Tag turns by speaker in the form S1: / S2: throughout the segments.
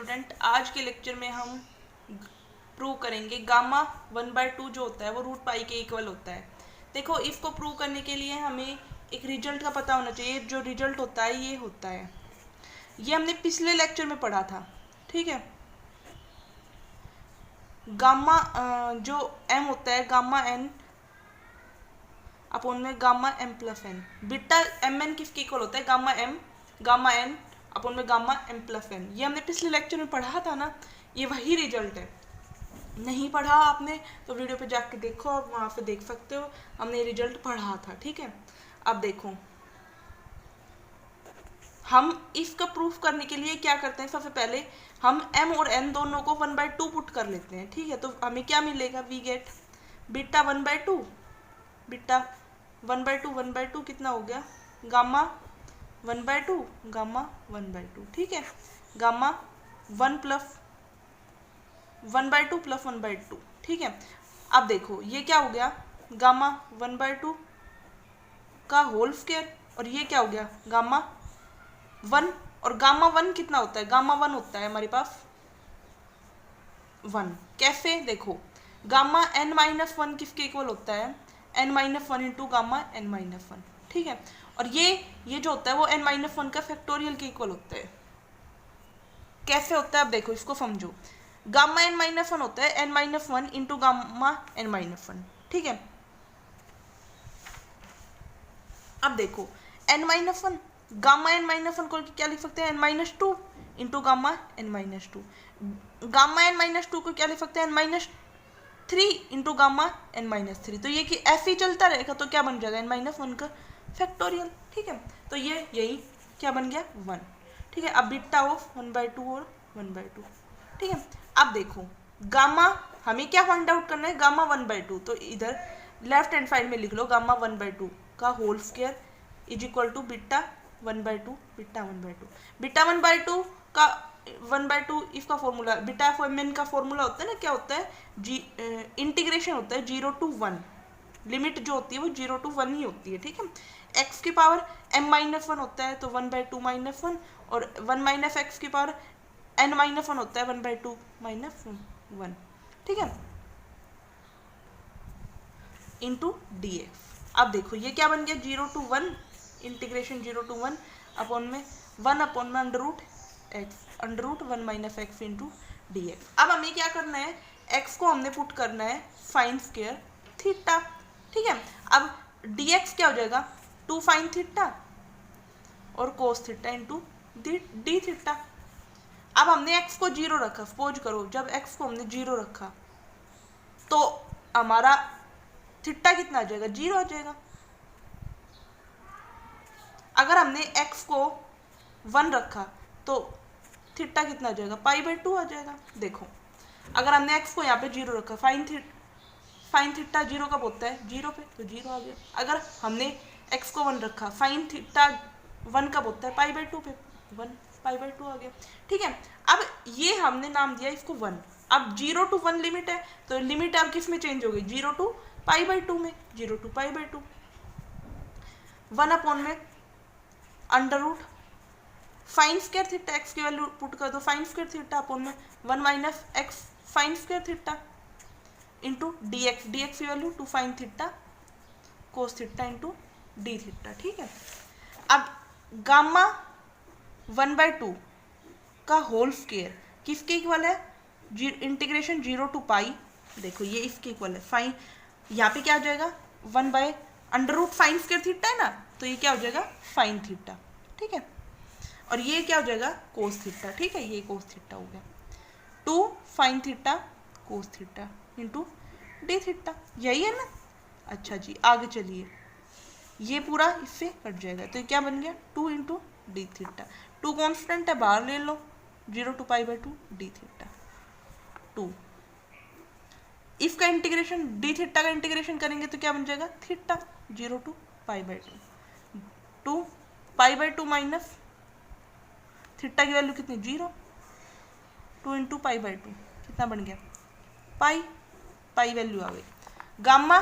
S1: Student, आज के lecture में हम प्रूव करेंगे गामा 1/2 जो होता है वो रूट पाई के इक्वल होता है। देखो, इसको प्रूव करने के लिए हमें एक रिजल्ट का पता होना चाहिए। जो रिजल्ट होता है ये होता है, ये हमने पिछले लेक्चर में पढ़ा था, ठीक है। गामा जो एम होता है गामा एन अपॉन में gamma M plus N, beta M N किसके इक्वल होता है? गामा एन अपॉन में गामा एम प्लस एन। ये हमने पिछले लेक्चर में पढ़ा था ना, ये वही रिजल्ट है। नहीं पढ़ा आपने तो वीडियो पे जाके देखो, आप वहाँ पे देख सकते हो, हमने रिजल्ट पढ़ा था, ठीक है। अब देखो, हम इसका प्रूफ करने के लिए क्या करते हैं, सबसे पहले हम m और n दोनों को 1/2 पुट कर लेते हैं, ठीक है। तो हमें क्या मिलेगा? वी गेट बीटा 1/2, बीटा 1/2 कितना हो गया? गामा 1/2 गामा 1/2, ठीक है। गामा 1/2 प्लस 1/2, ठीक है। अब देखो ये क्या हो गया? गामा 1/2 का होल स्क्वायर, और ये क्या हो गया? गामा 1, और गामा 1 कितना होता है? गामा 1 होता है हमारे पास 1। कैसे? देखो, गामा n-1 किसके इक्वल होता है? n-1 इंटू गामा n-1, ठीक है। और ये जो होता है वो n-1 का फैक्टोरियल के इक्वल होता है। कैसे होता है? अब देखो, इसको समझो। गामा n-1 होता है n-1 इंटू गामा n-1, ठीक है। अब देखो, n-1 गामा n-1 को क्या लिख सकते हैं? n-2 into gamma n-2। Gamma n-2 को क्या लिख सकते हैं? n-3 into gamma n-3। तो ये कि ऐसे ही चलता रहेगा, तो क्या बन जाएगा? n-1 का फैक्टोरियल, ठीक है। तो ये यही क्या बन गया? 1, ठीक है। अब बीटा ऑफ 1/2 और 1/2, ठीक है। अब देखो, गामा हमें क्या फाइंड आउट करना है? गामा 1/2। तो इधर लेफ्ट हैंड साइड में लिख लो, गामा 1/2 का whole square is equal to beta 1/2, beta 1/2। Beta 1/2 का 1/2 इसका formula, beta F M N का फॉर्मूला होता है ना, क्या होता है? इंटीग्रेशन होता है 0 to 1। लिमिट जो होती है वो 0 to 1 ही होती है, ठीक है। एक्स की पावर m-1 होता है, तो 1/2 -1, और 1 माइनस एक्स की पावर n-1 होता है, 1/2 - 1, ठीक है, इंटू डी एक्स। अब देखो ये क्या बन गया? 0 to 1 इंटीग्रेशन 0 to 1 अपॉन में 1 अपॉन में under root 1 minus X into D X. अब हमें क्या करना है? एक्स को हमने पुट करना है साइन स्क्वायर थीटा, ठीक है। अब डी एक्स क्या हो जाएगा? 2 साइन थीटा और कोस थीटा इंटू डी थीटा। अब हमने एक्स को 0 रखा, सपोज करो जब एक्स को हमने 0 रखा तो हमारा थीटा कितना आ जाएगा? 0 आ जाएगा। अगर हमने x को 1 रखा तो थीटा कितना आ जाएगा? π/2 आ जाएगा। देखो, अगर हमने x को यहाँ पे 0 रखा, साइन थीटा 0 कब होता है? 0 पे, तो 0 आ गया। अगर हमने x को 1 रखा, साइन थीटा 1 कब होता है? π/2 पे, 1 π/2 आ गया, ठीक है। अब ये हमने नाम दिया इसको 1। अब 0 to 1 लिमिट है, तो लिमिट अब किस में चेंज हो गई? 0 to π/2 में, 0 to π/2। 1 अपॉन में under root sine square theta, x की वैल्यू पुट कर दो, साइन स्क्वायर थीटा अपॉन में 1 minus x sine square theta into D x की value 2 sine theta cos theta into d theta, ठीक है। अब गामा 1/2 का होल स्क्वायर किसके इक्वल है? इंटीग्रेशन 0 to पाई, देखो ये इसके इक्वल है। फाइन यहाँ पे क्या हो जाएगा? 1/अंडर रूट साइन स्क्वायर थीटा है ना, तो ये क्या हो जाएगा? साइन थीटा, ठीक है। और ये क्या हो जाएगा? कोस थीटा, ठीक है। ये कोस थीटा हो गया। 2 sine theta cos theta into d theta, यही है ना? अच्छा जी, आगे चलिए, ये पूरा इससे कट जाएगा, तो ये क्या बन गया? 2 इंटू डी थीटा। 2 कॉन्स्टेंट है, बाहर ले लो, 0 to π/2 डी थीटा 2। इसका इंटीग्रेशन डी थीटा का इंटीग्रेशन करेंगे तो क्या बन जाएगा? थीटा 0 to π/2, 2 π/2 माइनस थीटा की वैल्यू कितनी? 0, 2 इंटू π/2 कितना बन गया? पाई वैल्यू आ गई। गामा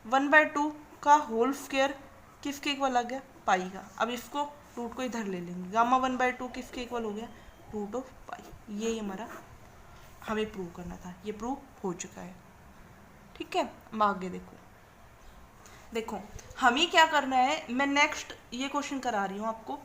S1: 1/2 का होल स्क्वायर किसके इक्वल आ गया? पाई का। अब इसको रूट को इधर ले लेंगे, गामा 1/2 किसके इक्वल हो गया? रूट ऑफ पाई। ये हमारा हमें प्रूव करना था, ये प्रूव हो चुका है। ठीक है, अब आगे देखो हमें क्या करना है, मैं नेक्स्ट ये क्वेश्चन करा रही हूँ आपको।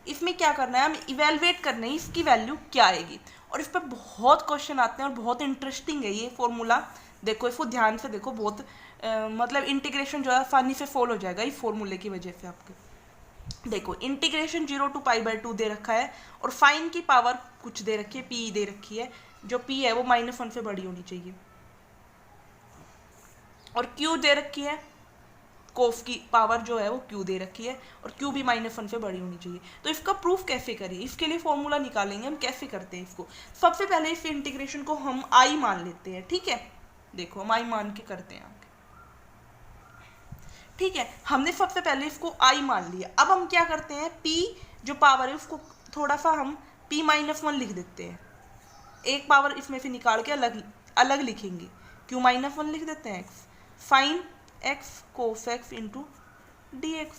S1: इसमें क्या करना है, हम इवेलुएट करना है इसकी वैल्यू क्या आएगी। और इस पर बहुत क्वेश्चन आते हैं और बहुत इंटरेस्टिंग है ये फॉर्मूला। देखो इसको ध्यान से देखो, बहुत मतलब इंटीग्रेशन जो है आसानी से फॉलो हो जाएगा इस फॉर्मूले की वजह से आपके। देखो इंटीग्रेशन 0 to π/2 दे रखा है और फाइन की पावर कुछ दे रखी है, p दे रखी है, जो p है वो -1 से बड़ी होनी चाहिए। और q दे रखी है, कोफ की पावर जो है वो q दे रखी है और q भी -1 से बड़ी होनी चाहिए। तो इसका प्रूफ कैसे करिए, इसके लिए फॉर्मूला निकालेंगे हम। कैसे करते हैं इसको, सबसे पहले इस इंटीग्रेशन को हम i मान लेते हैं। ठीक है, देखो हम i मान के करते हैं आगे। ठीक है, हमने सबसे पहले इसको i मान लिया। अब हम क्या करते हैं, p जो पावर है उसको थोड़ा सा हम p-1 लिख देते हैं। एक पावर इसमें से निकाल के अलग लिखेंगे, q-1 लिख देते हैं x, फाइन x कोस x इंटू dx।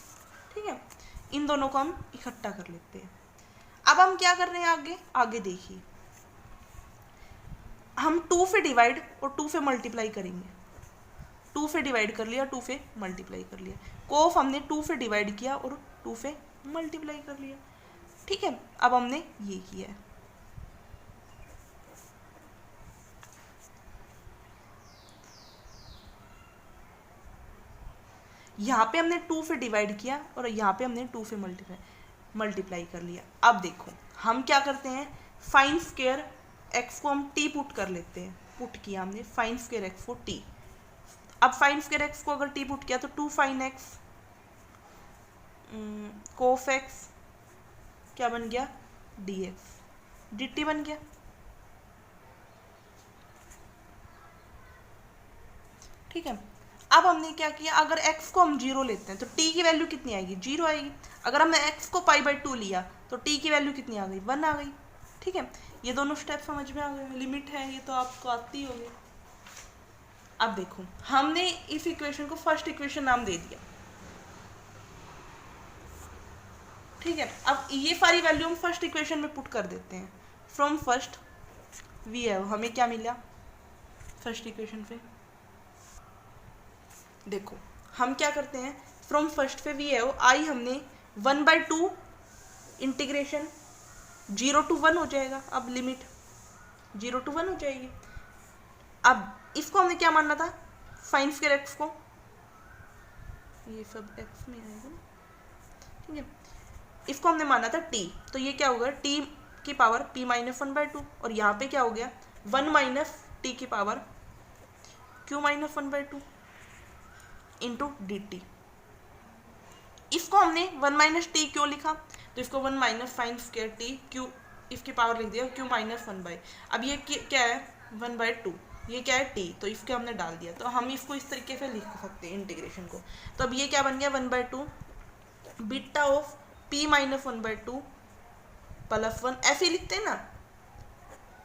S1: ठीक है, इन दोनों को हम इकट्ठा कर लेते हैं। अब हम क्या कर रहे हैं आगे देखिए, हम 2 से डिवाइड और 2 से मल्टीप्लाई करेंगे। 2 से डिवाइड कर लिया, 2 से मल्टीप्लाई कर लिया। कोफ हमने 2 से डिवाइड किया और 2 से मल्टीप्लाई कर लिया। ठीक है, अब हमने ये किया है। यहाँ पे हमने 2 से डिवाइड किया और यहाँ पे हमने 2 से मल्टीप्लाई कर लिया। अब देखो हम क्या करते हैं, फाइन स्क्वायर x को हम t पुट कर लेते हैं। पुट किया हमने फाइन स्क्वायर x को t। अब फाइन स्क्वायर x को अगर t पुट किया तो 2 फाइन x कोफ x क्या बन गया, dx dt बन गया। ठीक है, अब हमने क्या किया, अगर x को हम 0 लेते हैं तो t की वैल्यू कितनी आएगी, 0 आएगी। अगर हमने x को π/2 लिया तो t की वैल्यू कितनी आ गई, 1 आ गई। ठीक है, ये दोनों स्टेप समझ में आ गए, लिमिट है ये तो आपको आती होगी। अब देखो हमने इस इक्वेशन को फर्स्ट इक्वेशन नाम दे दिया। ठीक है, अब ये सारी वैल्यू हम फर्स्ट इक्वेशन में पुट कर देते हैं। फ्रॉम फर्स्ट वी हैव, हमें क्या मिला फर्स्ट इक्वेशन पे, देखो हम क्या करते हैं, फ्रॉम फर्स्ट पे वी हैव आई हमने 1/2 इंटीग्रेशन 0 to 1 हो जाएगा। अब लिमिट 0 to 1 हो जाएगी। अब इसको हमने क्या मानना था, फाइन स्क्वायर x को, ये सब x में आएगा ना। ठीक है, इसको हमने माना था t, तो ये क्या होगा, t की पावर p-1/2 और यहाँ पे क्या हो गया 1 माइनस t की पावर q-1/2 इंटू dt। इसको हमने 1 माइनस टी क्यों लिखा, तो इसको 1 minus fine square T Q इसकी पावर लिख दिया, q-1/। अब ये क्या है 1/2, ये क्या है t, तो इसके हमने डाल दिया। तो हम इसको इस तरीके से लिख सकते हैं इंटीग्रेशन को। तो अब ये क्या बन गया 1/2 बीटा ऑफ p-1/2 प्लस 1, ऐसे लिखते हैं ना,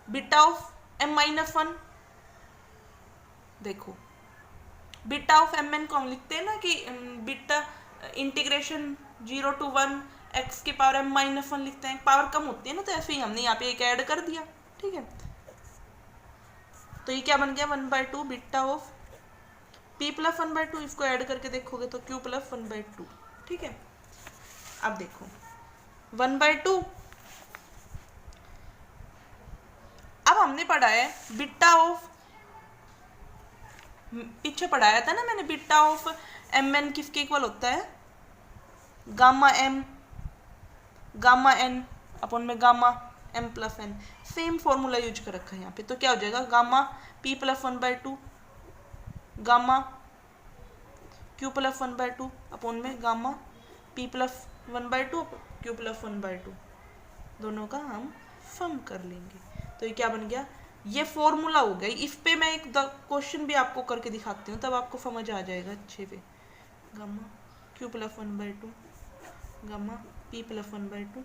S1: बीटा ऑफ m-1। देखो बीटा ऑफ mn को हम लिखते हैं ना कि बीटा इंटीग्रेशन 0 to 1 x की पावर m-1 लिखते हैं, पावर कम होती है ना, तो ऐसे ही हमने यहाँ पे एक ऐड कर दिया। ठीक है, तो ये क्या बन गया 1/2 बीटा ऑफ p प्लस 1/2, इसको ऐड करके देखोगे तो q प्लस 1/2। ठीक है, अब देखो 1/2, अब हमने पढ़ा है बीटा ऑफ, पीछे पढ़ाया था ना मैंने, बीटा ऑफ mn किसके इक्वल होता है, गामा m गामा n अपन में gamma m plus n। Same formula use कर रखा है यहाँ पे, तो क्या हो जाएगा gamma p plus 1/2 gamma q plus 1/2 अपन में gamma p plus 1/2 q plus 1/2, दोनों का हम सम कर लेंगे। तो ये क्या बन गया, ये फॉर्मूला हो गई। इस पे मैं एक क्वेश्चन भी आपको करके दिखाती हूँ, तब आपको समझ आ जाएगा अच्छे से। Gamma q plus 1/2 gamma p plus 1/2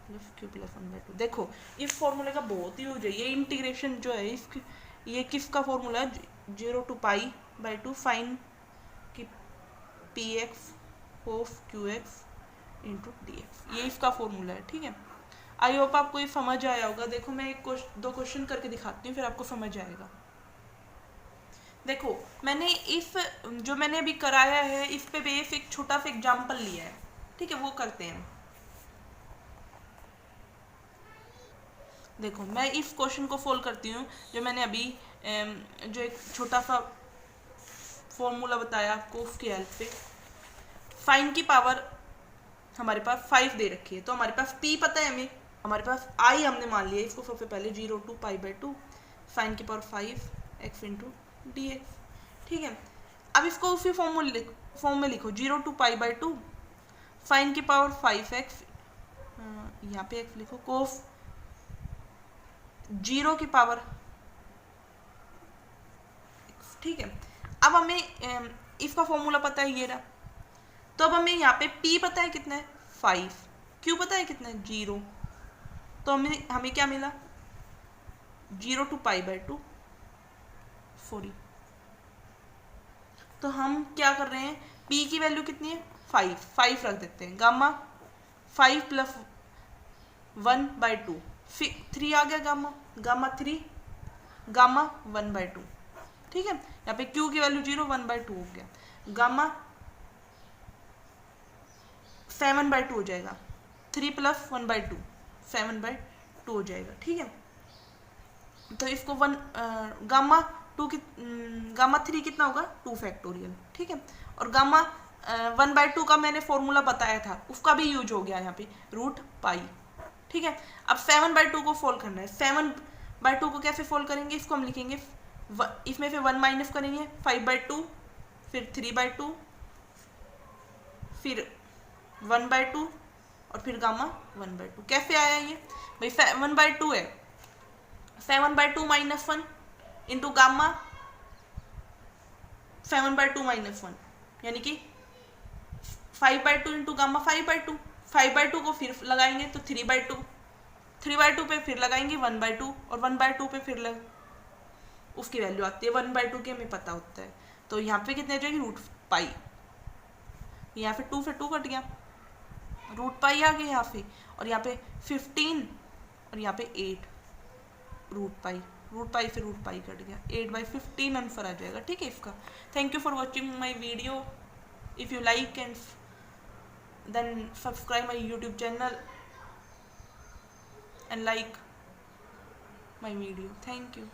S1: plus q plus 1/2। देखो इस फॉर्मूले का बहुत यूज है, ये इंटीग्रेशन जो है इसकी, ये किसका फॉर्मूला है, 0 to π/2 फाइन की px of qx into dx, ये इसका फॉर्मूला है। ठीक है, आई होप आपको ये समझ आया होगा। देखो मैं दो क्वेश्चन करके दिखाती हूँ, फिर आपको समझ आएगा। देखो मैंने इस जो मैंने अभी कराया है इस पे बेस एक छोटा सा एग्जाम्पल लिया है, ठीक है, वो करते हैं। देखो मैं इस क्वेश्चन को सोल्व करती हूँ जो मैंने अभी जो एक छोटा सा फॉर्मूला बताया आपको उसकी हेल्प से। फाइन की पावर हमारे पास 5 दे रखी है, तो हमारे पास p पता है हमें, हमारे पास i हमने मान लिया इसको सबसे पहले 0 to π/2 साइन की power 5 x into D x, ठीक है। अब इसको उसी फॉर्म में लिखो 0 to π/2 साइन की पावर 5x, यहाँ पे x लिखो, कोस 0 की पावर, ठीक है। अब हमें इसका फॉर्मूला पता है ये रहा, तो अब हमें यहाँ पे p पता है कितना है 5, q पता है कितना है 0, तो हमें क्या मिला 0 to π/2 सॉरी। तो हम क्या कर रहे हैं, p की वैल्यू कितनी है 5 रख देते हैं, गामा 5 प्लस 1/2 3 आ गया, गामा 3 गामा 1/2, ठीक है। यहाँ पे q की वैल्यू 0 1/2 हो गया, गामा 7/2 हो जाएगा, 3 प्लस 1/2 7/2 हो जाएगा, ठीक है। तो इसको गामा 3 कितना होगा 2 फैक्टोरियल, ठीक है। और गामा 1/2 का मैंने फॉर्मूला बताया था, उसका भी यूज हो गया यहाँ पे √π, ठीक है। अब 7/2 को सोल्व करना है, 7/2 को कैसे सोल्व करेंगे, इसको हम लिखेंगे इसमें से 1 माइनस करेंगे 5/2, फिर 3/2, फिर 1/2 और फिर गामा 1/2। कैसे आया ये भाई, 7/2 है, 7/2 माइनस 1 इंटू गामा 7/2 माइनस 1 यानी कि 5/2 इंटू गामा 5/2, 5/2 को फिर लगाएंगे तो 3/2, 3/2 पे फिर लगाएंगे 1/2 और 1/2 पे फिर उसकी वैल्यू आती है 1/2 की, हमें पता होता है। तो यहाँ पे कितने आ जाएगी √π, यहाँ पे 2 से 2 कट गया, √π आ गया यहाँ पे, और यहाँ पे 15 और यहाँ पे 8 √π से √π कट गया, 8/15 आंसर आ जाएगा, ठीक है इसका। Thank you for watching my video, if you like and then subscribe my YouTube channel and like my video, thank you.